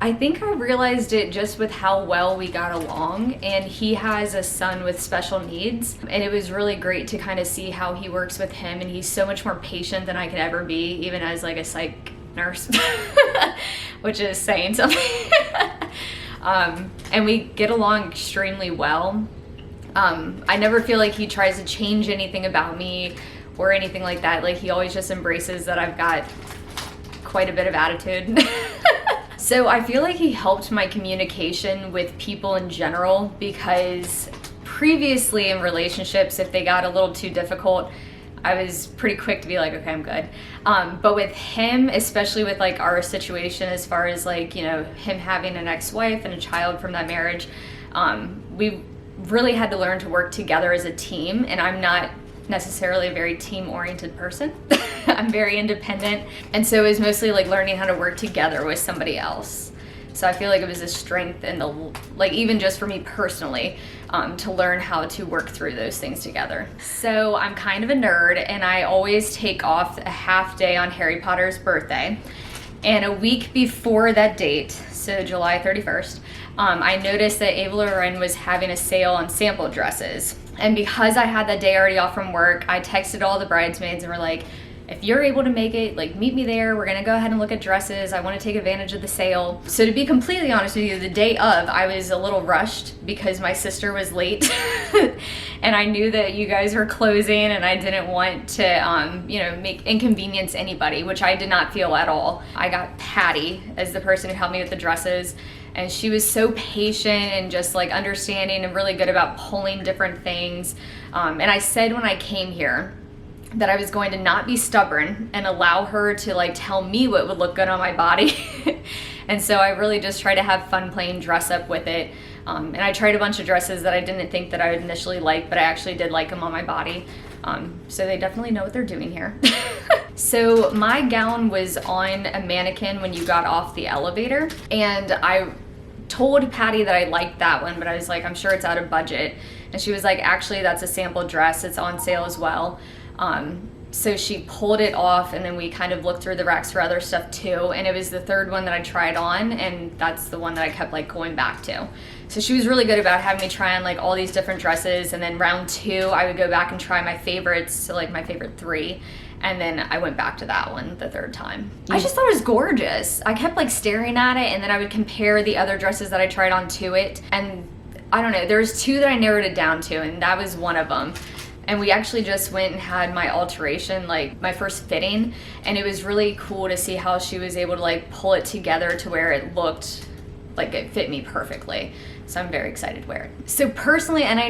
I think I realized it just with how well we got along, and he has a son with special needs, and it was really great to kind of see how he works with him, and he's so much more patient than I could ever be, even as like a psych nurse, which is saying something. And we get along extremely well. I never feel like he tries to change anything about me or anything like that. Like, he always just embraces that I've got quite a bit of attitude. So I feel like he helped my communication with people in general, because previously in relationships, if they got a little too difficult, I was pretty quick to be like, okay, I'm good. But with him, especially with like our situation, as far as like, you know, him having an ex-wife and a child from that marriage, we really had to learn to work together as a team, and I'm not necessarily a very team-oriented person. I'm very independent, and so it was mostly like learning how to work together with somebody else. So I feel like it was a strength in the, like, even just for me personally, to learn how to work through those things together. So I'm kind of a nerd, and I always take off a half day on Harry Potter's birthday. And a week before that date, so July 31st, I noticed that Laurenne was having a sale on sample dresses. And because I had that day already off from work, I texted all the bridesmaids and were like, if you're able to make it, like, meet me there. We're gonna go ahead and look at dresses. I wanna take advantage of the sale. So to be completely honest with you, the day of, I was a little rushed because my sister was late. And I knew that you guys were closing, and I didn't want to, you know, inconvenience anybody, which I did not feel at all. I got Patty as the person who helped me with the dresses, and she was so patient and just like understanding and really good about pulling different things. And I said when I came here that I was going to not be stubborn and allow her to like tell me what would look good on my body. And so I really just try to have fun playing dress up with it. And I tried a bunch of dresses that I didn't think that I would initially like, but I actually did like them on my body. So they definitely know what they're doing here. So my gown was on a mannequin when you got off the elevator, and I told Patty that I liked that one, but I was like, I'm sure it's out of budget. And she was like, actually, that's a sample dress. It's on sale as well. So she pulled it off, and then we kind of looked through the racks for other stuff too, and it was the third one that I tried on, and that's the one that I kept like going back to. So she was really good about having me try on like all these different dresses, and then round two I would go back and try my favorites, so like my favorite three, and then I went back to that one the third time. I just thought it was gorgeous. I kept like staring at it, and then I would compare the other dresses that I tried on to it, and I don't know, there's two that I narrowed it down to, and that was one of them. And we actually just went and had my alteration, like my first fitting, and it was really cool to see how she was able to like pull it together to where it looked like it fit me perfectly. So I'm very excited to wear it. So personally, and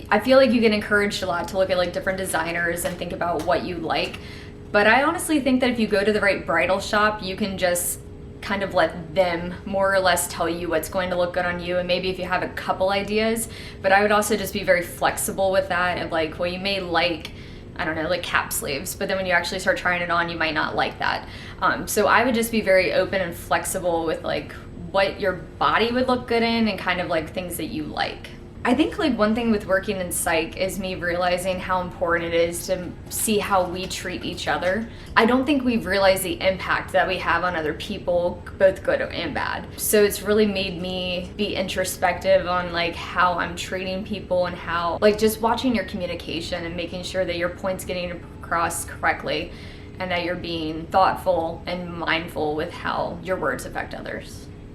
I feel like you get encouraged a lot to look at like different designers and think about what you like, but I honestly think that if you go to the right bridal shop, you can just kind of let them more or less tell you what's going to look good on you, and maybe if you have a couple ideas. But I would also just be very flexible with that, of like, well, you may like, I don't know, like cap sleeves, but then when you actually start trying it on, you might not like that. So I would just be very open and flexible with like what your body would look good in, and kind of like things that you like. I think like one thing with working in psych is me realizing how important it is to see how we treat each other. I don't think we've realized the impact that we have on other people, both good and bad. So it's really made me be introspective on like how I'm treating people, and how like just watching your communication and making sure that your point's getting across correctly, and that you're being thoughtful and mindful with how your words affect others.